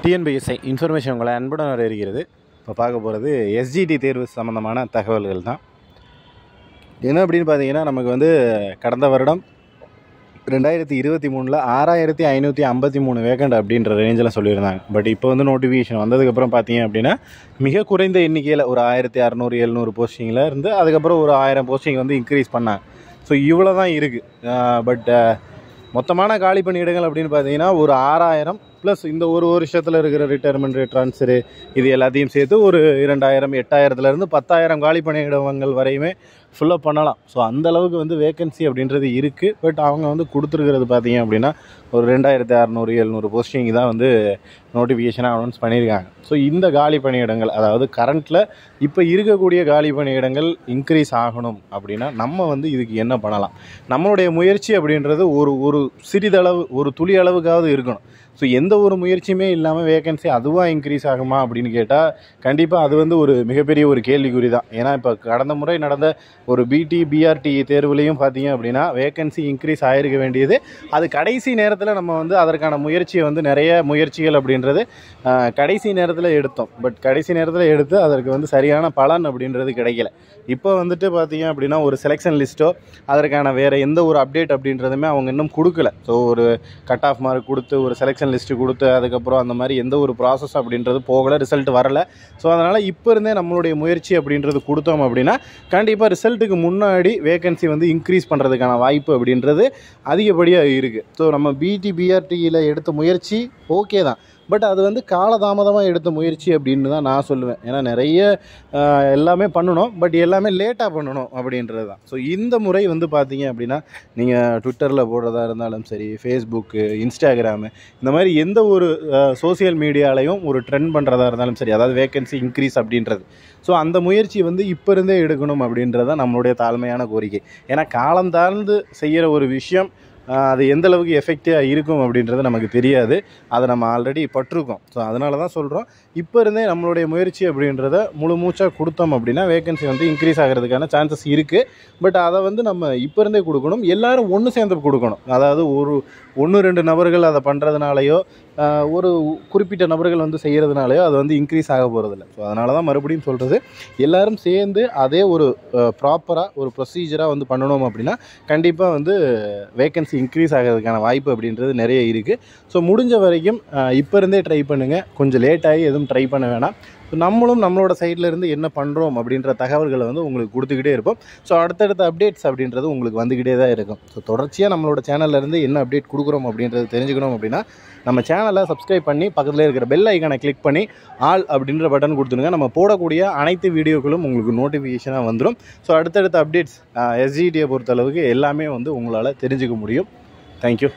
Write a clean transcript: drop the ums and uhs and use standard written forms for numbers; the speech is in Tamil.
டிஎன்பிஎஸ்ஐ இன்ஃபர்மேஷன் உங்களை அன்புடன் வரவேற்கிறது. இப்போ பார்க்க போகிறது எஸ்ஜிடி தேர்வு சம்மந்தமான தகவல்கள் தான். என்ன அப்படின்னு பார்த்தீங்கன்னா, நமக்கு கடந்த வருடம் 2023 6553 வேக்கண்ட் அப்படின்ற ரேஞ்சில் சொல்லியிருந்தாங்க. பட் இப்போ நோட்டிஃபிகேஷன் வந்ததுக்கப்புறம் பார்த்தீங்க அப்படின்னா, மிக குறைந்த எண்ணிக்கையில் ஒரு 1600 700 போஸ்டிங்கில் இருந்து அதுக்கப்புறம் ஒரு 1000 போஸ்டிங் இன்க்ரீஸ் பண்ணாங்க. ஸோ இவ்வளோ தான் இருக்குது. பட் மொத்தமான காலி பணியிடங்கள் அப்படின்னு பார்த்தீங்கன்னா ஒரு 6000 ப்ளஸ் இந்த ஒரு வருஷத்தில் இருக்கிற ரிட்டையர்மெண்ட் ட்ரான்ஸ்ஃபரு இது எல்லாத்தையும் சேர்த்து ஒரு 2000 8000லேருந்து 10000 காலி பணியிடங்கள் வரையுமே ஃபுல்லப் பண்ணலாம். ஸோ அந்தளவுக்கு வேக்கன்சி அப்படின்றது இருக்குது. பட் அவங்க கொடுத்துருக்கிறது பார்த்தீங்க அப்படின்னா ஒரு 2600 700 போஸ்டிங் தான் நோட்டிஃபிகேஷனாக அனௌன்ஸ் பண்ணியிருக்காங்க. ஸோ இந்த காலி பணியிடங்கள், அதாவது கரண்ட்டில் இப்போ இருக்கக்கூடிய காலி பணியிடங்கள் இன்க்ரீஸ் ஆகணும் அப்படின்னா நம்ம இதுக்கு என்ன பண்ணலாம்? நம்மளுடைய முயற்சி அப்படின்றது ஒரு சிறிதளவு ஒரு துளி அளவுக்காவது இருக்கணும். ஸோ எந்த ஒரு முயற்சியுமே இல்லாமல் வேக்கன்சி அதுவாக இன்க்ரீஸ் ஆகுமா அப்படின்னு கேட்டால் கண்டிப்பாக அது ஒரு மிகப்பெரிய ஒரு கேள்விக்குறி தான். ஏன்னா இப்போ கடந்த முறை நடந்த ஒரு பிடி பிஆர்டி தேர்வுலையும் பார்த்தீங்க அப்படின்னா வேக்கன்சி இன்க்ரீஸ் ஆகிருக்க வேண்டியது. அது கடைசி நேரத்தில் நம்ம அதற்கான முயற்சியை நிறைய முயற்சிகள் அப்படின்றது கடைசி நேரத்தில் எடுத்தோம். பட் கடைசி நேரத்தில் எடுத்து அதற்கு சரியான பலன் அப்படின்றது கிடைக்கல. இப்போ பார்த்தீங்க அப்படின்னா ஒரு செலெக்ஷன் லிஸ்ட்டோ அதற்கான வேறு எந்த ஒரு அப்டேட் அப்படின்றதுமே அவங்க இன்னும் கொடுக்கல. ஸோ ஒரு கட் ஆஃப் மார்க் கொடுத்து ஒரு செலெக்ஷன் லிஸ்ட்டு கொடுத்து அதுக்கப்புறம் அந்த மாதிரி எந்த ஒரு ப்ராசஸ் அப்படின்றது போகலை, ரிசல்ட் வரலை. ஸோ அதனால் இப்போ இருந்தே நம்மளுடைய முயற்சி அப்படின்றது கொடுத்தோம் அப்படின்னா கண்டிப்பாக ரிசல்ட்டுக்கு முன்னாடி வேக்கன்சி இன்க்ரீஸ் பண்ணுறதுக்கான வாய்ப்பு அப்படின்றது அதிகப்படியாக இருக்குது. ஸோ நம்ம பிடி பிஆர்டியில் எடுத்த முயற்சி ஓகே தான். பட் அது காலதாமதமாக எடுத்த முயற்சி அப்படின்னு தான் நான் சொல்லுவேன். ஏன்னா நிறைய எல்லாமே பண்ணணும், பட் எல்லாமே லேட்டாக பண்ணணும் அப்படின்றது தான். ஸோ இந்த முறை பார்த்தீங்க அப்படின்னா நீங்கள் ட்விட்டரில் போடுறதா இருந்தாலும் சரி, ஃபேஸ்புக்கு, இன்ஸ்டாகிராமு, இந்த மாதிரி எந்த ஒரு சோசியல் மீடியாலையும் ஒரு ட்ரெண்ட் பண்ணுறதா இருந்தாலும் சரி, அதாவது வேக்கன்சி இன்க்ரீஸ் அப்படின்றது. ஸோ அந்த முயற்சி இப்போ இருந்தே எடுக்கணும் அப்படின்றது தான் நம்மளுடைய தாழ்மையான கோரிக்கை. ஏன்னா காலம் தாழ்ந்து செய்கிற ஒரு விஷயம் அது எந்தளவுக்கு எஃபெக்டிவாக இருக்கும் அப்படின்றது நமக்கு தெரியாது. அதை நம்ம ஆல்ரெடி பட்டிருக்கோம். ஸோ அதனால தான் சொல்கிறோம், இப்போ இருந்தே நம்மளுடைய முயற்சி அப்படின்றத முழு மூச்சாக கொடுத்தோம் அப்படின்னா வேக்கன்சி இன்க்ரீஸ் ஆகிறதுக்கான சான்சஸ் இருக்குது. பட் அதை நம்ம இப்போ இருந்தே கொடுக்கணும். எல்லோரும் ஒன்று சேர்ந்து கொடுக்கணும். அதாவது ஒரு 1-2 நபர்கள் அதை பண்ணுறதுனாலையோ ஒரு குறிப்பிட்ட நபர்கள் செய்கிறதுனாலையோ அது இன்க்ரீஸ் ஆக போகிறதில்ல. ஸோ அதனால தான் மறுபடியும் சொல்கிறது, எல்லோரும் சேர்ந்து அதே ஒரு ப்ராப்பராக ஒரு ப்ரொசீஜராக பண்ணணும் அப்படின்னா கண்டிப்பாக வேக்கன்சி இன்க்ரீஸ் ஆகிறதுக்கான வாய்ப்பு அப்படின்றது நிறைய இருக்குது. ஸோ முடிஞ்ச வரைக்கும் இப்போ இருந்தே ட்ரை பண்ணுங்கள். கொஞ்சம் லேட்டாகி எதுவும் ட்ரை பண்ண வேணாம். ஸோ நம்மளும் நம்மளோட சைட்லேருந்து என்ன பண்ணுறோம் அப்படின்ற தகவல்களை உங்களுக்கு கொடுத்துக்கிட்டே இருப்போம். ஸோ அடுத்தடுத்த அப்டேட்ஸ் அப்படின்றது உங்களுக்கு வந்துக்கிட்டே தான் இருக்கும். ஸோ தொடர்ச்சியாக நம்மளோட சேனல்லேருந்து என்ன அப்டேட் கொடுக்குறோம் அப்படின்றது தெரிஞ்சுக்கணும் அப்படின்னா நம்ம சேனலை சப்ஸ்கிரைப் பண்ணி பக்கத்தில் இருக்கிற பெல் ஐக்கானை கிளிக் பண்ணி ஆல் அப்படின்ற பட்டன் கொடுத்துருங்க. நம்ம போடக்கூடிய அனைத்து வீடியோக்களும் உங்களுக்கு நோட்டிஃபிகேஷனாக வந்துடும். ஸோ அடுத்தடுத்த அப்டேட்ஸ் எஸ்ஜிடியை பொறுத்தளவுக்கு எல்லாமே உங்களால் தெரிஞ்சுக்க முடியும். தேங்க்யூ.